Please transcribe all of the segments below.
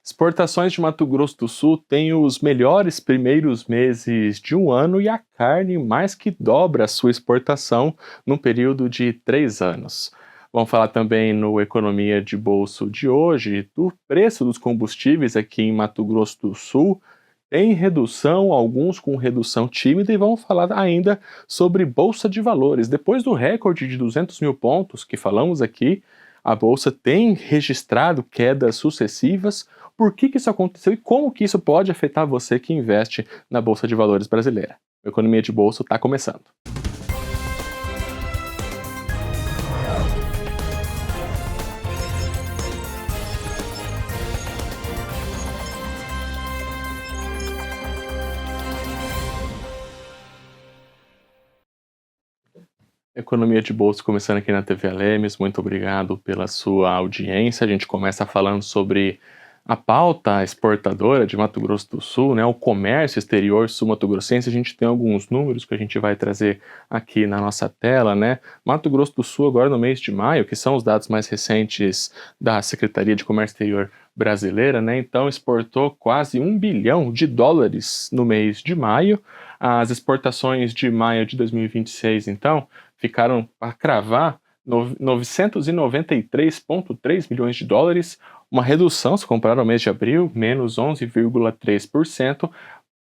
Exportações de Mato Grosso do Sul têm os melhores primeiros meses de um ano e a carne mais que dobra a sua exportação num período de 3 anos. Vamos falar também no Economia de Bolso de hoje do preço dos combustíveis aqui em Mato Grosso do Sul. Tem redução, alguns com redução tímida, e vamos falar ainda sobre Bolsa de Valores. Depois do recorde de 200 mil pontos que falamos aqui, a Bolsa tem registrado quedas sucessivas. Por que isso aconteceu e como que isso pode afetar você que investe na Bolsa de Valores brasileira? A Economia de Bolso está começando. Economia de Bolsa começando aqui na TV Alemes, muito obrigado pela sua audiência. A gente começa falando sobre a pauta exportadora de Mato Grosso do Sul, né, o comércio exterior sul-mato-grossense. A gente tem alguns números que a gente vai trazer aqui na nossa tela, né. Mato Grosso do Sul agora no mês de maio, que são os dados mais recentes da Secretaria de Comércio Exterior brasileira, né, então exportou quase US$ 1 bilhão no mês de maio. As exportações de maio de 2026, então, ficaram a cravar 993,3 milhões de dólares, uma redução se comparar ao mês de abril, menos 11,3%.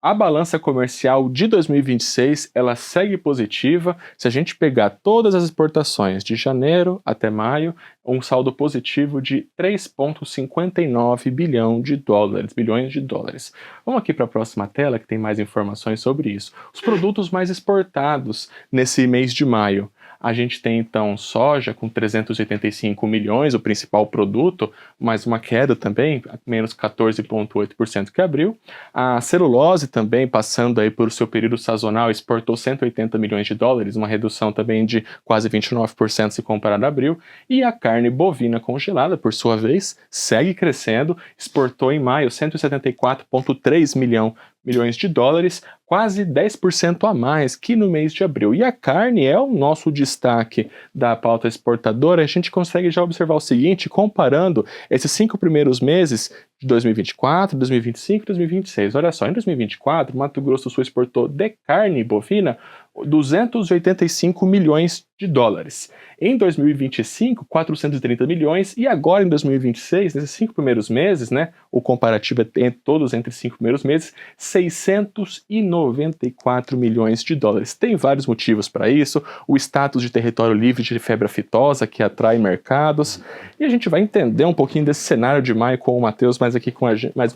A balança comercial de 2026, ela segue positiva. Se a gente pegar todas as exportações de janeiro até maio, um saldo positivo de 3,59 bilhões de dólares. Vamos aqui para a próxima tela que tem mais informações sobre isso. Os produtos mais exportados nesse mês de maio. A gente tem então soja com 385 milhões, o principal produto, mas uma queda também, menos 14,8% que abril. A celulose também, passando aí por o seu período sazonal, exportou 180 milhões de dólares, uma redução também de quase 29% se comparado a abril. E a carne bovina congelada, por sua vez, segue crescendo, exportou em maio 174,3 milhões de dólares, quase 10% a mais que no mês de abril. E a carne é o nosso destaque da pauta exportadora. A gente consegue já observar o seguinte, comparando esses 5 primeiros meses de 2024, 2025 e 2026. Olha só, em 2024, Mato Grosso do Sul exportou de carne bovina 285 milhões de dólares. Em 2025, 430 milhões, e agora em 2026, nesses 5 primeiros meses, né, o comparativo é todos entre os 5 primeiros meses, 694 milhões de dólares. Tem vários motivos para isso, o status de território livre de febre aftosa, que atrai mercados, e a gente vai entender um pouquinho desse cenário de maio com o Matheus, mais uma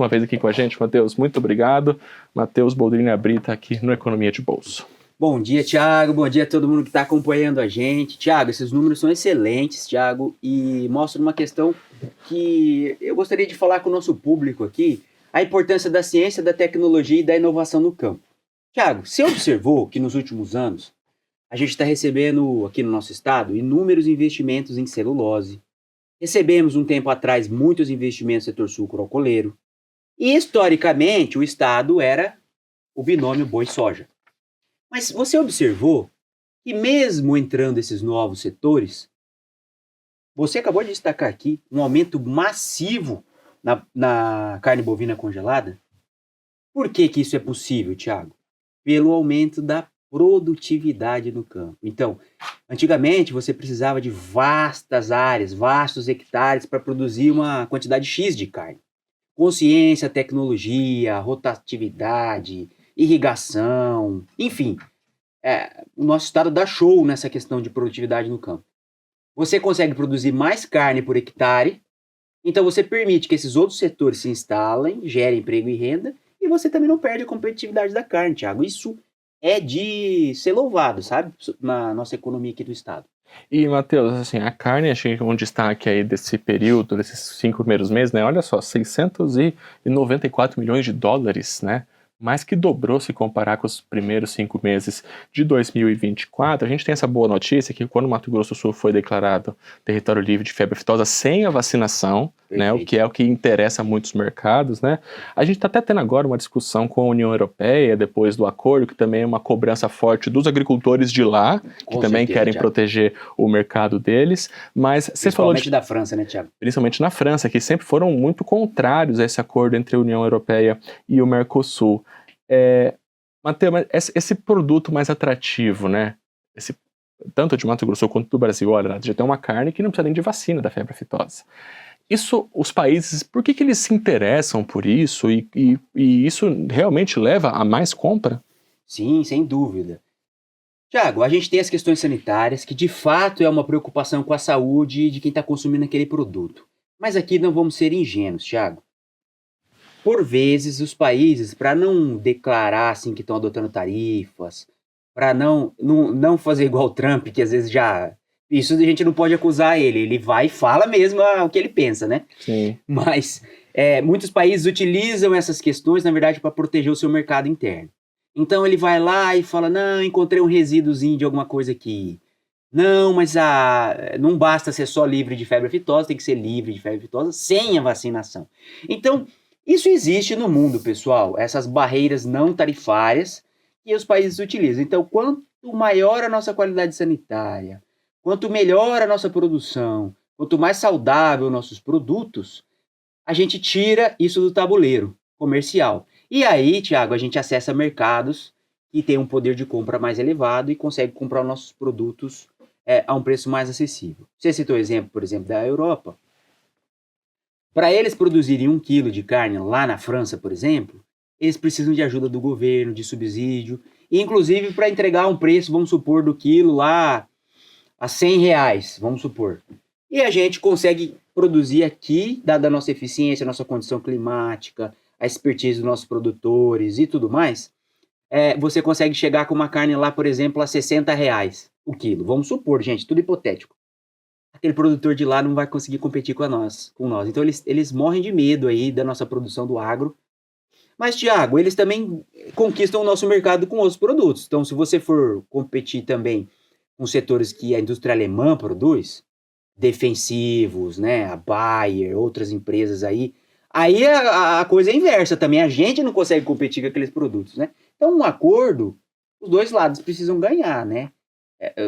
vez aqui com a gente. Matheus, muito obrigado. Matheus Boldrini Abrita aqui no Economia de Bolso. Bom dia, Thiago. Bom dia a todo mundo que está acompanhando a gente. Thiago, esses números são excelentes, Thiago, e mostram uma questão que eu gostaria de falar com o nosso público aqui, a importância da ciência, da tecnologia e da inovação no campo. Thiago, você observou que nos últimos anos a gente está recebendo aqui no nosso estado inúmeros investimentos em celulose, recebemos um tempo atrás muitos investimentos no setor sucro-alcooleiro, e historicamente o estado era o binômio boi-soja. Mas você observou que mesmo entrando esses novos setores, você acabou de destacar aqui um aumento massivo na carne bovina congelada? Por que isso é possível, Thiago? Pelo aumento da produtividade no campo. Então, antigamente você precisava de vastas áreas, vastos hectares para produzir uma quantidade X de carne. Consciência, tecnologia, rotatividade, irrigação, enfim, o nosso estado dá show nessa questão de produtividade no campo. Você consegue produzir mais carne por hectare, então você permite que esses outros setores se instalem, gerem emprego e renda, e você também não perde a competitividade da carne, Thiago. Isso é de ser louvado, sabe, na nossa economia aqui do estado. E, Matheus, assim, a carne, achei que um destaque aí desse período, desses 5 primeiros meses, né, olha só, 694 milhões de dólares, né, mais que dobrou se comparar com os primeiros 5 meses de 2024. A gente tem essa boa notícia que quando o Mato Grosso do Sul foi declarado território livre de febre aftosa sem a vacinação, né, o que é o que interessa a muitos mercados, né? A gente está até tendo agora uma discussão com a União Europeia, depois do acordo, que também é uma cobrança forte dos agricultores de lá, que também querem proteger o mercado deles, mas você falou principalmente da França, né, Thiago? Principalmente na França, que sempre foram muito contrários a esse acordo entre a União Europeia e o Mercosul. Mateus, esse produto mais atrativo, né? Tanto de Mato Grosso quanto do Brasil, olha, já tem uma carne que não precisa nem de vacina da febre aftosa. Isso, os países, por que eles se interessam por isso e isso realmente leva a mais compra? Sim, sem dúvida. Tiago, a gente tem as questões sanitárias, que de fato é uma preocupação com a saúde de quem está consumindo aquele produto. Mas aqui não vamos ser ingênuos, Tiago. Por vezes, os países, para não declarar assim, que estão adotando tarifas, para não fazer igual o Trump, que às vezes já... Isso a gente não pode acusar ele. Ele vai e fala mesmo o que ele pensa, né? Sim. Mas muitos países utilizam essas questões, na verdade, para proteger o seu mercado interno. Então ele vai lá e fala, não, encontrei um resíduozinho de alguma coisa aqui. Não, mas não basta ser só livre de febre aftosa, tem que ser livre de febre aftosa sem a vacinação. Então, isso existe no mundo, pessoal, essas barreiras não tarifárias que os países utilizam. Então, quanto maior a nossa qualidade sanitária, quanto melhor a nossa produção, quanto mais saudável nossos produtos, a gente tira isso do tabuleiro comercial. E aí, Thiago, a gente acessa mercados que têm um poder de compra mais elevado e consegue comprar os nossos produtos a um preço mais acessível. Você citou o exemplo, por exemplo, da Europa. Para eles produzirem 1 quilo de carne lá na França, por exemplo, eles precisam de ajuda do governo, de subsídio, e inclusive para entregar um preço, vamos supor, do quilo lá a R$100, vamos supor. E a gente consegue produzir aqui, dada a nossa eficiência, a nossa condição climática, a expertise dos nossos produtores e tudo mais, você consegue chegar com uma carne lá, por exemplo, a R$60 o quilo. Vamos supor, gente, tudo hipotético. Aquele produtor de lá não vai conseguir competir com nós. Então eles morrem de medo aí da nossa produção do agro. Mas, Thiago, eles também conquistam o nosso mercado com outros produtos. Então, se você for competir também com setores que a indústria alemã produz, defensivos, né, a Bayer, outras empresas aí a coisa é inversa também, a gente não consegue competir com aqueles produtos, né? Então, um acordo, os dois lados precisam ganhar, né?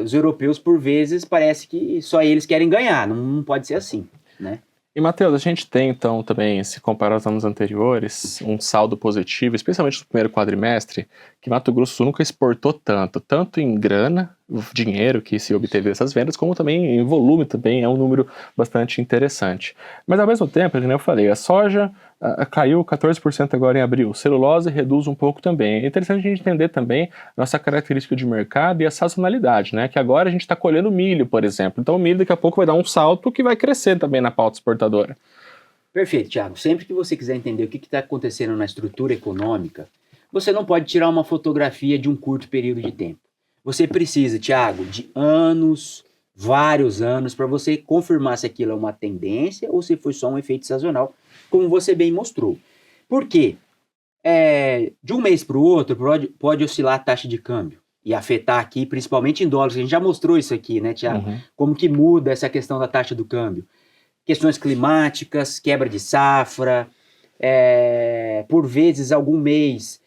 Os europeus, por vezes, parece que só eles querem ganhar, não pode ser assim, né? E, Mateus, a gente tem, então, também, se comparar aos anos anteriores, um saldo positivo, especialmente no primeiro quadrimestre, que Mato Grosso do Sul nunca exportou tanto em grana, dinheiro que se obteve dessas vendas, como também em volume também, é um número bastante interessante. Mas, ao mesmo tempo, como eu falei, a soja caiu 14% agora em abril, celulose reduz um pouco também. É interessante a gente entender também a nossa característica de mercado e a sazonalidade, né? Que agora a gente está colhendo milho, por exemplo. Então o milho daqui a pouco vai dar um salto que vai crescer também na pauta exportadora. Perfeito, Thiago. Sempre que você quiser entender o que está acontecendo na estrutura econômica, você não pode tirar uma fotografia de um curto período de tempo. Você precisa, Thiago, de anos, vários anos, para você confirmar se aquilo é uma tendência ou se foi só um efeito sazonal, como você bem mostrou. Por quê? De um mês para o outro pode oscilar a taxa de câmbio e afetar aqui, principalmente em dólares. A gente já mostrou isso aqui, né, Thiago? Uhum. Como que muda essa questão da taxa do câmbio. Questões climáticas, quebra de safra, por vezes algum mês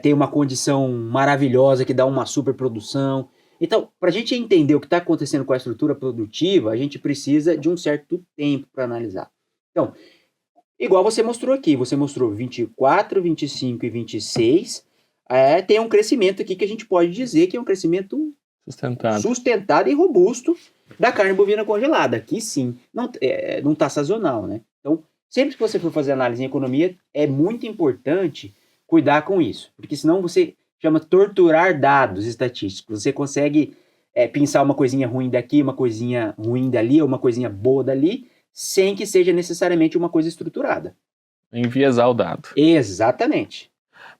tem uma condição maravilhosa que dá uma superprodução. Então, para a gente entender o que está acontecendo com a estrutura produtiva, a gente precisa de um certo tempo para analisar. Então, igual você mostrou aqui, você mostrou 24, 25 e 26, tem um crescimento aqui que a gente pode dizer que é um crescimento sustentado e robusto da carne bovina congelada. Aqui sim, não está sazonal, né? Então, sempre que você for fazer análise em economia, é muito importante cuidar com isso, porque senão você chama torturar dados estatísticos. Você consegue pensar uma coisinha ruim daqui, uma coisinha ruim dali, ou uma coisinha boa dali, sem que seja necessariamente uma coisa estruturada. Enviesar o dado. Exatamente.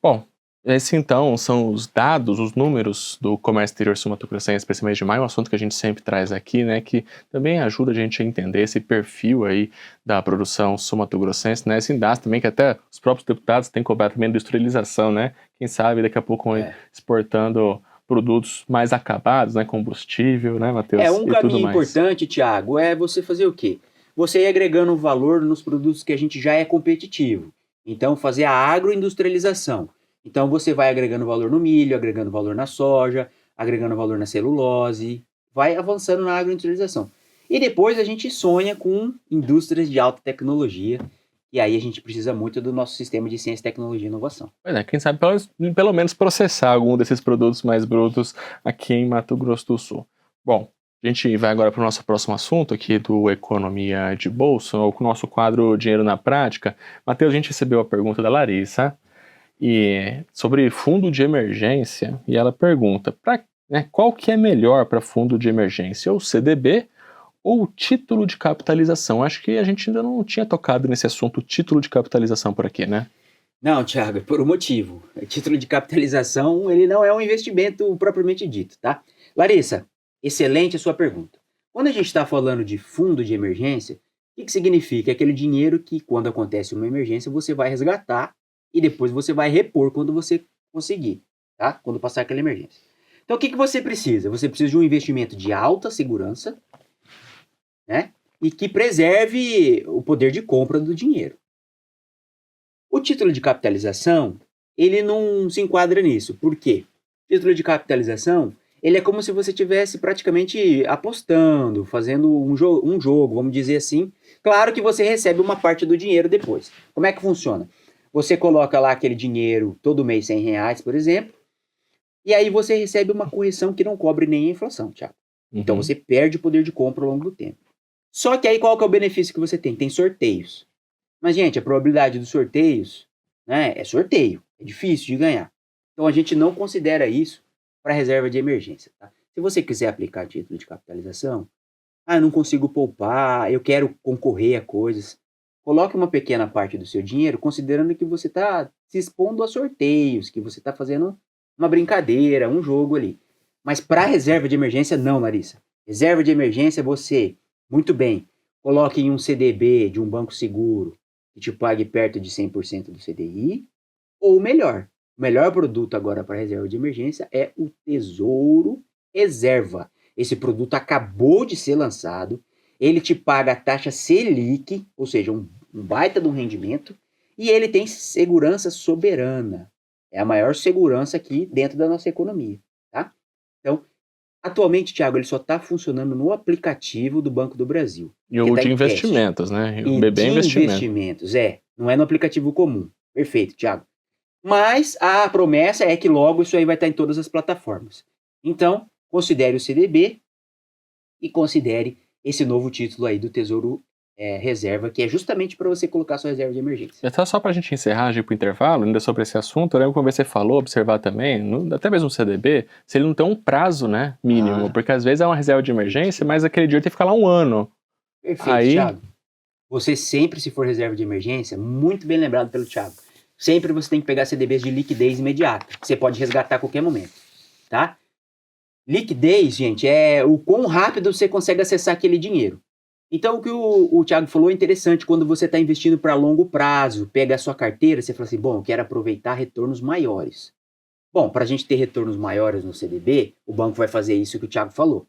Bom, esses então são os dados, os números do comércio exterior sul-mato-grossense, especialmente de maio, um assunto que a gente sempre traz aqui, né, que também ajuda a gente a entender esse perfil aí da produção sul-mato-grossense, né, esse indastro também que até os próprios deputados têm cobrado também industrialização, né, quem sabe daqui a pouco exportando produtos mais acabados, né, combustível, né, Mateus? Um caminho importante, Thiago, é você fazer o quê? você ir agregando valor nos produtos que a gente já é competitivo. Então, fazer a agroindustrialização. Então, você vai agregando valor no milho, agregando valor na soja, agregando valor na celulose, vai avançando na agroindustrialização. E depois a gente sonha com indústrias de alta tecnologia, e aí a gente precisa muito do nosso sistema de ciência, tecnologia e inovação. Pois é, quem sabe pelo menos processar algum desses produtos mais brutos aqui em Mato Grosso do Sul. Bom, a gente vai agora para o nosso próximo assunto aqui do Economia de Bolsa, ou com o nosso quadro Dinheiro na Prática. Matheus, a gente recebeu a pergunta da Larissa sobre fundo de emergência, e ela pergunta, qual que é melhor para fundo de emergência, ou CDB ou título de capitalização? Acho que a gente ainda não tinha tocado nesse assunto, título de capitalização por aqui, né? Não, Thiago, por um motivo. O título de capitalização, ele não é um investimento propriamente dito, tá? Larissa, excelente a sua pergunta. Quando a gente está falando de fundo de emergência, o que significa? É aquele dinheiro que, quando acontece uma emergência, você vai resgatar e depois você vai repor quando você conseguir, tá? Quando passar aquela emergência. Então, o que você precisa? Você precisa de um investimento de alta segurança, né? E que preserve o poder de compra do dinheiro. O título de capitalização, ele não se enquadra nisso. Por quê? O título de capitalização, ele é como se você estivesse praticamente apostando, fazendo um jogo, vamos dizer assim. Claro que você recebe uma parte do dinheiro depois. Como é que funciona? Você coloca lá aquele dinheiro todo mês, R$100, por exemplo, e aí você recebe uma correção que não cobre nem a inflação, Thiago. Então você perde o poder de compra ao longo do tempo. Só que aí qual que é o benefício que você tem? Tem sorteios. Mas, gente, a probabilidade dos sorteios, né, é sorteio. É difícil de ganhar. Então a gente não considera isso para reserva de emergência. Tá? Se você quiser aplicar título de capitalização, eu não consigo poupar, eu quero concorrer a coisas. Coloque uma pequena parte do seu dinheiro, considerando que você está se expondo a sorteios, que você está fazendo uma brincadeira, um jogo ali. Mas para reserva de emergência, não, Larissa. Reserva de emergência, você, muito bem, coloque em um CDB de um banco seguro que te pague perto de 100% do CDI, ou melhor, o melhor produto agora para reserva de emergência é o Tesouro Reserva. Esse produto acabou de ser lançado, ele te paga a taxa Selic, ou seja, um baita de um rendimento, e ele tem segurança soberana. É a maior segurança aqui dentro da nossa economia, tá? Então, atualmente, Thiago, ele só está funcionando no aplicativo do Banco do Brasil. E o de investimentos, né? O BB Investimentos, não é no aplicativo comum. Perfeito, Thiago. Mas a promessa é que logo isso aí vai estar em todas as plataformas. Então, considere o CDB e considere esse novo título aí do Tesouro Reserva, que é justamente para você colocar sua reserva de emergência. Só para a gente encerrar, para o intervalo, ainda sobre esse assunto, eu lembro quando você falou, observar também, até mesmo o CDB, se ele não tem um prazo, né, mínimo, porque às vezes é uma reserva de emergência, mas aquele dinheiro tem que ficar lá um ano. Perfeito, Thiago. Você sempre, se for reserva de emergência, muito bem lembrado pelo Thiago, sempre você tem que pegar CDBs de liquidez imediata, que você pode resgatar a qualquer momento, tá? Liquidez, gente, é o quão rápido você consegue acessar aquele dinheiro. Então, o que o Thiago falou é interessante, quando você está investindo para longo prazo, pega a sua carteira, você fala assim, bom, eu quero aproveitar retornos maiores. Bom, para a gente ter retornos maiores no CDB, o banco vai fazer isso que o Thiago falou.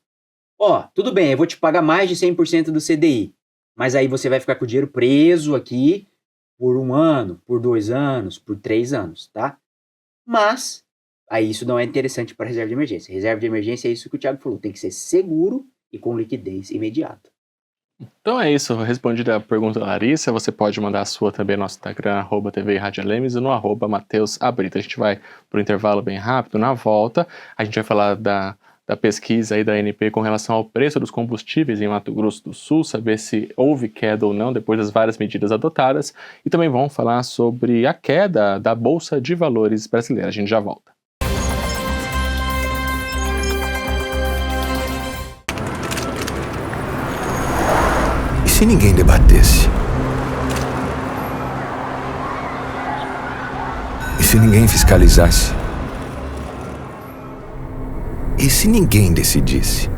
Tudo bem, eu vou te pagar mais de 100% do CDI, mas aí você vai ficar com o dinheiro preso aqui por 1 ano, por 2 anos, por 3 anos, tá? Mas, aí isso não é interessante para reserva de emergência. Reserva de emergência é isso que o Thiago falou, tem que ser seguro e com liquidez imediata. Então é isso, respondida a pergunta da Larissa, você pode mandar a sua também no nosso Instagram, @tvRadialemes e no @MatheusAbrito. A gente vai pro intervalo bem rápido, na volta a gente vai falar da pesquisa aí da ANP com relação ao preço dos combustíveis em Mato Grosso do Sul, saber se houve queda ou não depois das várias medidas adotadas, e também vamos falar sobre a queda da Bolsa de Valores brasileira. A gente já volta. E se ninguém debatesse? E se ninguém fiscalizasse? E se ninguém decidisse?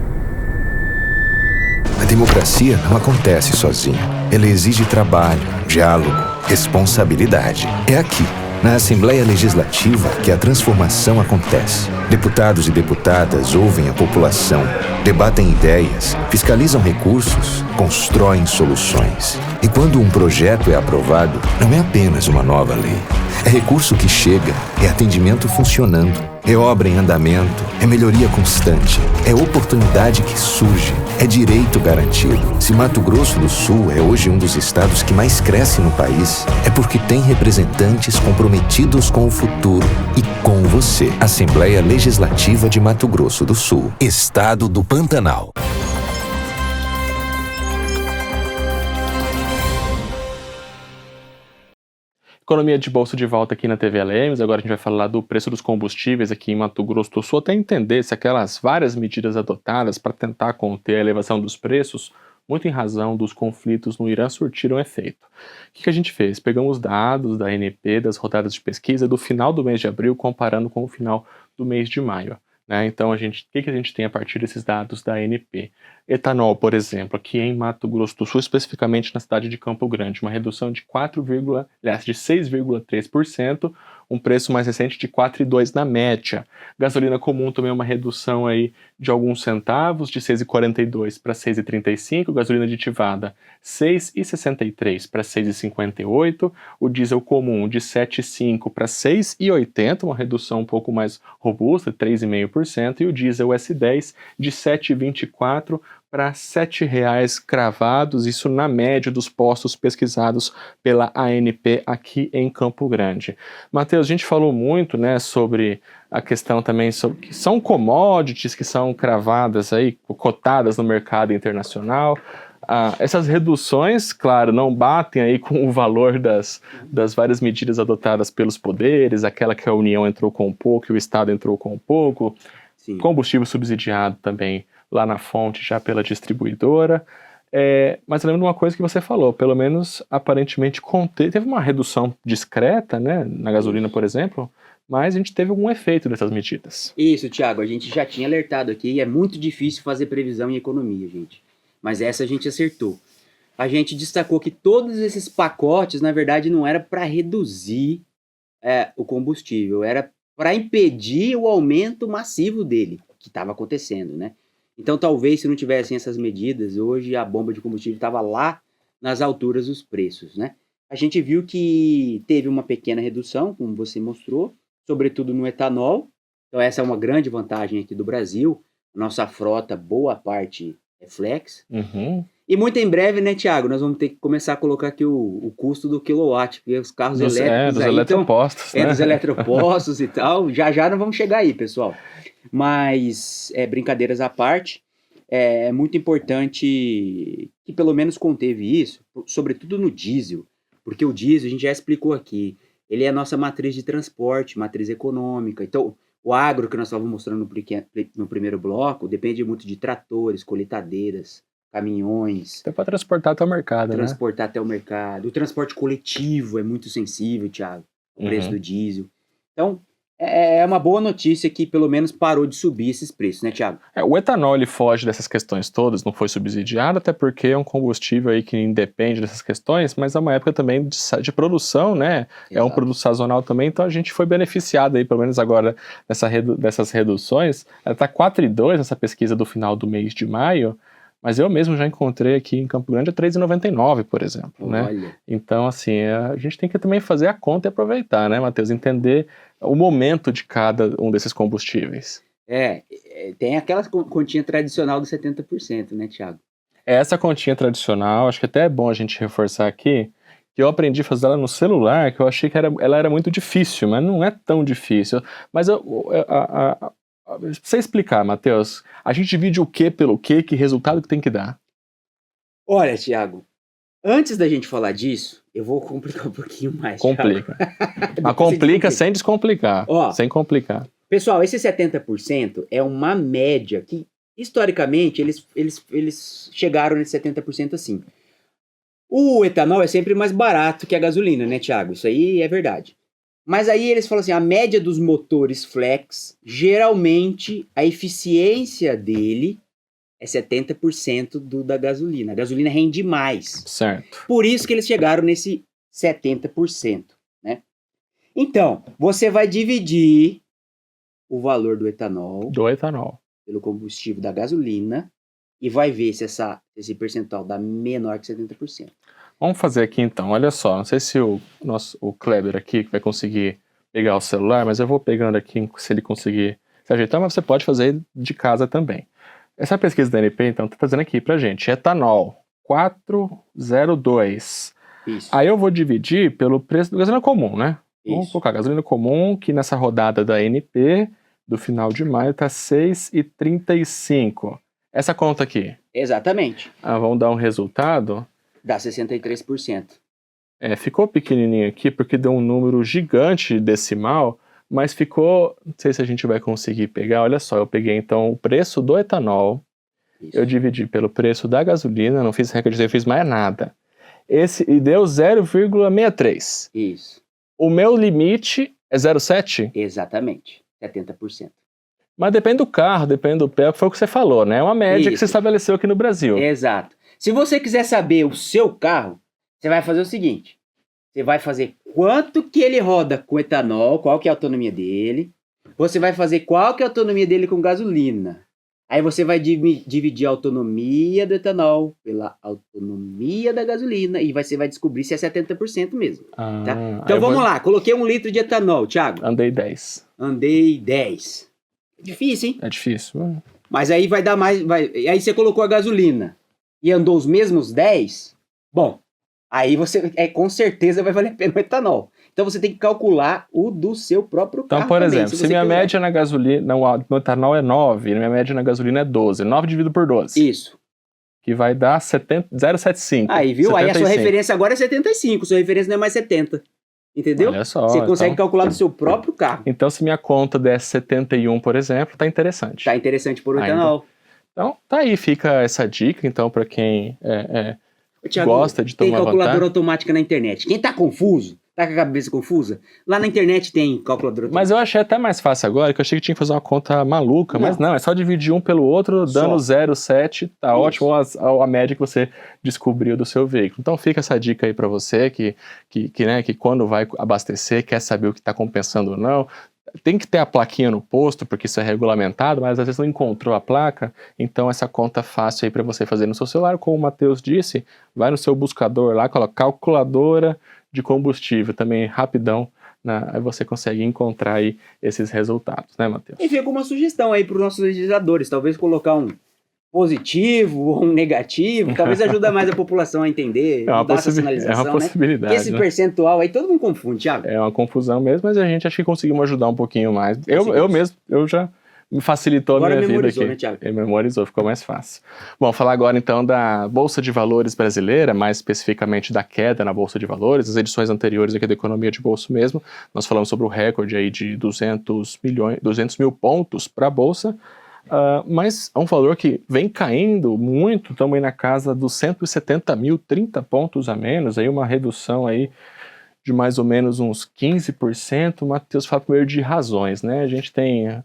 A democracia não acontece sozinha. Ela exige trabalho, diálogo, responsabilidade. É aqui, Na Assembleia Legislativa que a transformação acontece. Deputados e deputadas ouvem a população, debatem ideias, fiscalizam recursos, constroem soluções. E quando um projeto é aprovado, não é apenas uma nova lei. É recurso que chega, é atendimento funcionando, é obra em andamento, é melhoria constante, é oportunidade que surge, é direito garantido. Se Mato Grosso do Sul é hoje um dos estados que mais cresce no país, é porque tem representantes comprometidos com o futuro e com você. Assembleia Legislativa de Mato Grosso do Sul, Estado do Pantanal. Economia de bolsa de volta aqui na TV LMs. Agora a gente vai falar do preço dos combustíveis aqui em Mato Grosso do Sul, até entender se aquelas várias medidas adotadas para tentar conter a elevação dos preços, muito em razão dos conflitos no Irã, surtiram efeito. O que a gente fez? Pegamos dados da ANP, das rodadas de pesquisa do final do mês de abril, comparando com o final do mês de maio. Então, o que a gente tem a partir desses dados da ANP? Etanol, por exemplo, aqui em Mato Grosso do Sul, especificamente na cidade de Campo Grande, uma redução de 6,3%, um preço mais recente de 4,2 na média. Gasolina comum também uma redução aí de alguns centavos, de 6,42 para 6,35, gasolina aditivada 6,63 para 6,58, o diesel comum de 7,5 para 6,80, uma redução um pouco mais robusta, 3,5%, e o diesel S10 de 7,24 para R$ 7,00 cravados, isso na média dos postos pesquisados pela ANP aqui em Campo Grande. Matheus, a gente falou muito, sobre a questão também sobre que são commodities que são cravadas aí, cotadas no mercado internacional. Essas reduções, claro, não batem aí com o valor das várias medidas adotadas pelos poderes, aquela que a União entrou com pouco e o Estado entrou com pouco. Sim. Combustível subsidiado também lá na fonte, já pela distribuidora. Mas eu lembro de uma coisa que você falou, pelo menos aparentemente teve uma redução discreta, na gasolina, por exemplo, mas a gente teve algum efeito dessas medidas. Isso, Thiago, a gente já tinha alertado aqui, é muito difícil fazer previsão em economia, gente. Mas essa a gente acertou. A gente destacou que todos esses pacotes, na verdade, não era para reduzir o combustível, era para impedir o aumento massivo dele, que estava acontecendo, Então, talvez, se não tivessem essas medidas, hoje a bomba de combustível estava lá nas alturas dos preços, A gente viu que teve uma pequena redução, como você mostrou, sobretudo no etanol. Então, essa é uma grande vantagem aqui do Brasil. Nossa frota, boa parte é flex. Uhum. E muito em breve, Thiago, nós vamos ter que começar a colocar aqui o custo do quilowatt, porque os carros elétricos dos aí... eletropostos, dos eletropostos e tal. Já nós vamos chegar aí, pessoal. Mas, brincadeiras à parte, é muito importante que pelo menos conteve isso, sobretudo no diesel, porque o diesel, a gente já explicou aqui, ele é a nossa matriz de transporte, matriz econômica. Então, o agro que nós estávamos mostrando no primeiro bloco depende muito de tratores, colheitadeiras, caminhões. Até para transportar até o mercado, até o mercado. O transporte coletivo é muito sensível, Thiago, o preço do diesel. Então, é uma boa notícia que pelo menos parou de subir esses preços, Thiago? O etanol ele foge dessas questões todas, não foi subsidiado, até porque é um combustível aí que independe dessas questões, mas é uma época também de produção, Exato. É um produto sazonal também, então a gente foi beneficiado aí, pelo menos agora, dessas reduções. Ela está 4,2 nessa pesquisa do final do mês de maio, mas eu mesmo já encontrei aqui em Campo Grande a 3,99, por exemplo, Olha. Então, assim, a gente tem que também fazer a conta e aproveitar, Matheus? Entender o momento de cada um desses combustíveis. Tem aquela continha tradicional dos 70%, Thiago? Essa continha tradicional, acho que até é bom a gente reforçar aqui, que eu aprendi a fazer ela no celular, que eu achei que ela era muito difícil, mas não é tão difícil. Mas pra você explicar, Matheus, a gente divide o que pelo que resultado que tem que dar? Olha, Thiago, antes da gente falar disso, eu vou complicar um pouquinho mais. Complica. Mas complica sem descomplicar. Sem complicar. Pessoal, esse 70% é uma média que, historicamente, eles chegaram nesse 70% assim. O etanol é sempre mais barato que a gasolina, Thiago? Isso aí é verdade. Mas aí eles falam assim, a média dos motores flex, geralmente a eficiência dele é 70% da gasolina. A gasolina rende mais. Certo. Por isso que eles chegaram nesse 70%, Então, você vai dividir o valor do etanol Do etanol. pelo combustível da gasolina e vai ver se esse percentual dá menor que 70%. Vamos fazer aqui então, olha só, não sei se o Kleber aqui vai conseguir pegar o celular, mas eu vou pegando aqui se ele conseguir se ajeitar, mas você pode fazer de casa também. Essa pesquisa da ANP, então, tá fazendo aqui pra gente, etanol, 4,02. Isso. Aí eu vou dividir pelo preço da gasolina comum, né? Vamos Isso. colocar gasolina comum, que nessa rodada da ANP, do final de maio, tá 6,35. Essa conta aqui, Exatamente. vamos dar um resultado. Dá 63%. Ficou pequenininho aqui porque deu um número gigante decimal, mas ficou, não sei se a gente vai conseguir pegar, olha só, eu peguei então o preço do etanol, Isso. eu dividi pelo preço da gasolina, não fiz recorde, eu fiz mais nada. E deu 0,63. Isso. O meu limite é 0,7? Exatamente. 70%. Mas depende do carro, depende do pé, foi o que você falou, né? É uma média que Isso. você estabeleceu aqui no Brasil. Exato. Se você quiser saber o seu carro, você vai fazer o seguinte. Você vai fazer quanto que ele roda com etanol, qual que é a autonomia dele. Você vai fazer qual que é a autonomia dele com gasolina. Aí você vai dividir a autonomia do etanol pela autonomia da gasolina e você vai descobrir se é 70% mesmo. Tá? Então vamos lá, coloquei 1 litro de etanol, Thiago. Andei 10. Andei 10. Difícil, hein? É difícil. Mas aí vai dar mais. Aí você colocou a gasolina e andou os mesmos 10. Bom, aí você com certeza vai valer a pena o etanol. Então você tem que calcular o do seu próprio carro. Então, por também, exemplo, se minha média na gasolina, no etanol é 9, minha média na gasolina é 12. 9 dividido por 12. Isso. Que vai dar 0,75. Aí, viu? 75. Aí a sua referência agora é 75. Sua referência não é mais 70. Entendeu? Olha só. Você consegue então, calcular do seu próprio carro. Então, se minha conta der 71, por exemplo, tá interessante. Tá interessante por o Ainda. etanol. Então, tá aí, fica essa dica, então, para quem Ô, Thiago, gosta de tomar tem calculadora vantagem. automática na internet. Quem tá confuso, tá com a cabeça confusa, lá na internet tem calculadora automática. Mas eu achei até mais fácil agora, que eu achei que tinha que fazer uma conta maluca, mas Não. não, é só dividir um pelo outro, dando 0,7, tá Isso. ótimo a média que você descobriu do seu veículo. Então fica essa dica aí para você que quando vai abastecer, quer saber o que está compensando ou não, tem que ter a plaquinha no posto, porque isso é regulamentado, mas às vezes não encontrou a placa, então essa conta fácil aí para você fazer no seu celular, como o Matheus disse, vai no seu buscador lá, coloca calculadora de combustível, também rapidão, aí você consegue encontrar aí esses resultados, né, Matheus? E fica uma sugestão aí para os nossos legisladores, talvez colocar um positivo ou um negativo, talvez ajuda mais a população a entender, É uma mudar essa sinalização, né? possibilidade, Porque esse né? percentual aí todo mundo confunde, Thiago. É uma confusão mesmo, mas a gente acho que conseguimos ajudar um pouquinho mais. Eu já me facilitou Agora a minha vida memorizou, aqui. né, Thiago? Memorizou, ficou mais fácil. Bom, falar agora então da Bolsa de Valores brasileira, mais especificamente da queda na Bolsa de Valores. As edições anteriores aqui da Economia de Bolso mesmo, nós falamos sobre o recorde aí de 200 mil pontos para a Bolsa. Mas é um valor que vem caindo muito, estamos aí na casa dos 170 mil, 30 pontos a menos, aí uma redução aí de mais ou menos uns 15%. Matheus fala primeiro de razões, né? A gente tem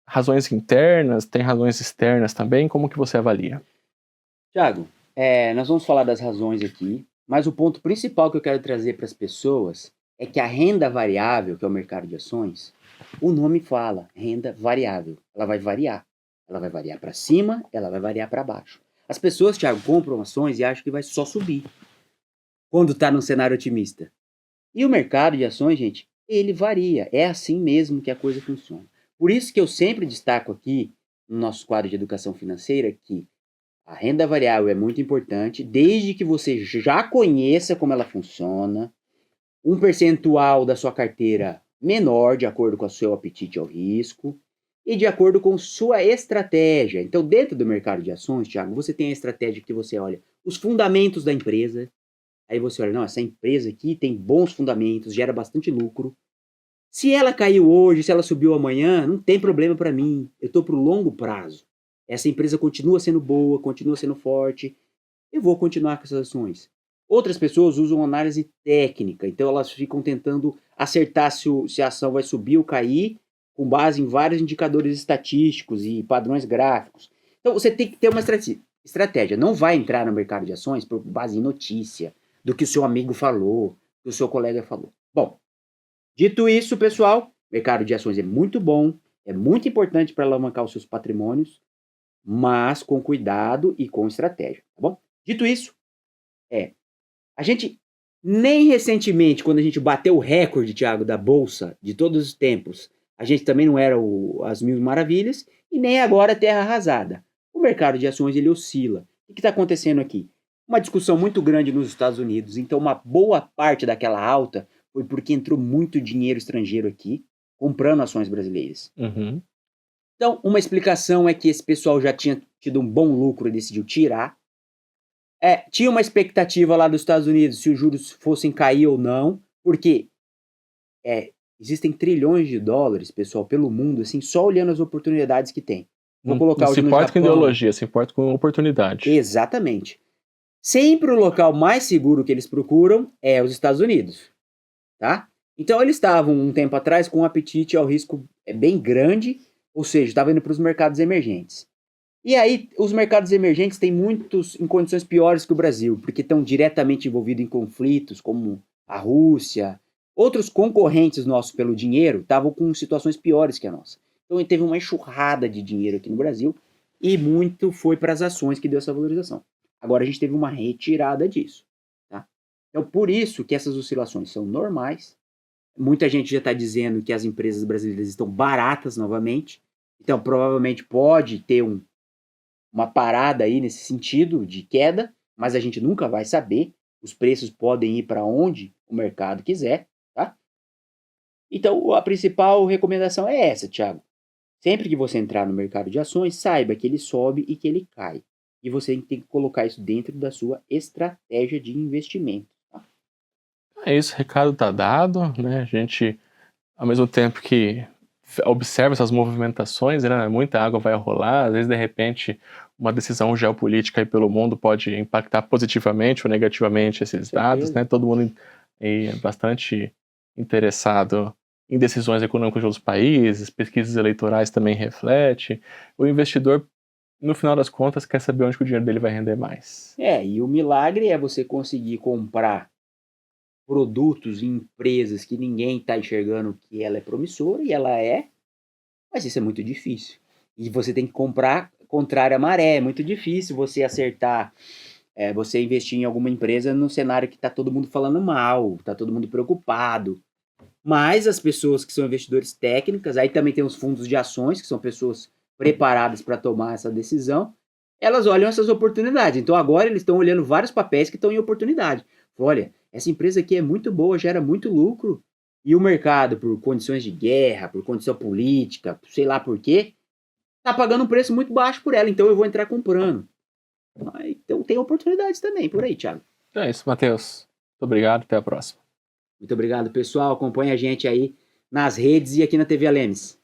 razões internas, tem razões externas também, como que você avalia? Thiago, nós vamos falar das razões aqui, mas o ponto principal que eu quero trazer para as pessoas é que a renda variável, que é o mercado de ações, o nome fala, renda variável, ela vai variar. Ela vai variar para cima, ela vai variar para baixo. As pessoas, Thiago, compram ações e acham que vai só subir quando está num cenário otimista. E o mercado de ações, gente, ele varia. É assim mesmo que a coisa funciona. Por isso que eu sempre destaco aqui, no nosso quadro de educação financeira, que a renda variável é muito importante, desde que você já conheça como ela funciona, um percentual da sua carteira menor, de acordo com o seu apetite ao risco, e de acordo com sua estratégia. Então, dentro do mercado de ações, Thiago, você tem a estratégia que você olha os fundamentos da empresa. Aí você olha, não, essa empresa aqui tem bons fundamentos, gera bastante lucro. Se ela caiu hoje, se ela subiu amanhã, não tem problema para mim. Eu estou para o longo prazo. Essa empresa continua sendo boa, continua sendo forte. Eu vou continuar com essas ações. Outras pessoas usam análise técnica. Então, elas ficam tentando acertar se a ação vai subir ou cair, com base em vários indicadores estatísticos e padrões gráficos. Então, você tem que ter uma estratégia. Não vai entrar no mercado de ações por base em notícia, do que o seu amigo falou, do que o seu colega falou. Bom, Dito isso, pessoal, o mercado de ações é muito bom, é muito importante para alavancar os seus patrimônios, mas com cuidado e com estratégia, tá bom? Dito isso, a gente nem recentemente, quando a gente bateu o recorde, Thiago, da Bolsa de todos os tempos, a gente também não era as mil maravilhas, e nem agora terra arrasada. O mercado de ações, ele oscila. O que está acontecendo aqui? Uma discussão muito grande nos Estados Unidos, então uma boa parte daquela alta foi porque entrou muito dinheiro estrangeiro aqui, comprando ações brasileiras. Uhum. Então, uma explicação é que esse pessoal já tinha tido um bom lucro e decidiu tirar. Tinha uma expectativa lá dos Estados Unidos se os juros fossem cair ou não, porque existem trilhões de dólares, pessoal, pelo mundo, assim, só olhando as oportunidades que tem. Vou colocar não hoje se no importa com Japão. ideologia, se importa com oportunidade. Exatamente. Sempre o local mais seguro que eles procuram é os Estados Unidos, tá? Então eles estavam um tempo atrás com um apetite ao risco bem grande, ou seja, estavam indo para os mercados emergentes. E aí, os mercados emergentes têm muitos em condições piores que o Brasil, porque estão diretamente envolvidos em conflitos, como a Rússia. Outros concorrentes nossos pelo dinheiro estavam com situações piores que a nossa. Então, teve uma enxurrada de dinheiro aqui no Brasil e muito foi para as ações que deu essa valorização. Agora, a gente teve uma retirada disso. Tá? Então, por isso que essas oscilações são normais. Muita gente já está dizendo que as empresas brasileiras estão baratas novamente. Então, provavelmente pode ter uma parada aí nesse sentido de queda, mas a gente nunca vai saber. Os preços podem ir para onde o mercado quiser, tá? Então, a principal recomendação é essa, Thiago. Sempre que você entrar no mercado de ações, saiba que ele sobe e que ele cai. E você tem que colocar isso dentro da sua estratégia de investimento. Tá? É isso, o recado tá dado, né? A gente, ao mesmo tempo que observa essas movimentações, né? Muita água vai rolar, às vezes, de repente, uma decisão geopolítica aí pelo mundo pode impactar positivamente ou negativamente esses dados, né? Todo mundo é bastante interessado em decisões econômicas de outros países, pesquisas eleitorais também refletem. O investidor, no final das contas, quer saber onde que o dinheiro dele vai render mais. E o milagre é você conseguir comprar produtos e empresas que ninguém está enxergando que ela é promissora, e ela é, mas isso é muito difícil. E você tem que comprar contrário à maré, é muito difícil você acertar, você investir em alguma empresa no cenário que está todo mundo falando mal, está todo mundo preocupado. Mas as pessoas que são investidores técnicas, aí também tem os fundos de ações, que são pessoas preparadas para tomar essa decisão, elas olham essas oportunidades. Então agora eles estão olhando vários papéis que estão em oportunidade. Olha, essa empresa aqui é muito boa, gera muito lucro, e o mercado, por condições de guerra, por condição política, sei lá por quê, está pagando um preço muito baixo por ela, então eu vou entrar comprando. Então tem oportunidades também por aí, Thiago. É isso, Matheus. Muito obrigado, até a próxima. Muito obrigado, pessoal. Acompanhe a gente aí nas redes e aqui na TV Alemes.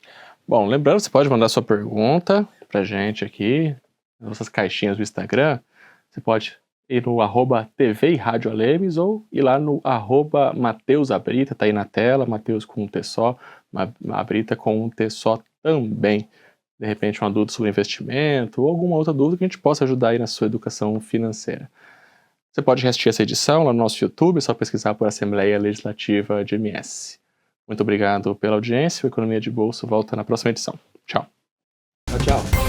Bom, lembrando, você pode mandar sua pergunta pra gente aqui, nas nossas caixinhas do Instagram. Você pode ir no @TV e Rádio Alemes ou ir lá no @Mateus Abrita, tá aí na tela, Mateus com um T só, Abrita com um T só também. De repente uma dúvida sobre investimento ou alguma outra dúvida que a gente possa ajudar aí na sua educação financeira. Você pode assistir essa edição lá no nosso YouTube, é só pesquisar por Assembleia Legislativa de MS. Muito obrigado pela audiência, o Economia de Bolsa volta na próxima edição. Tchau. Tchau, tchau.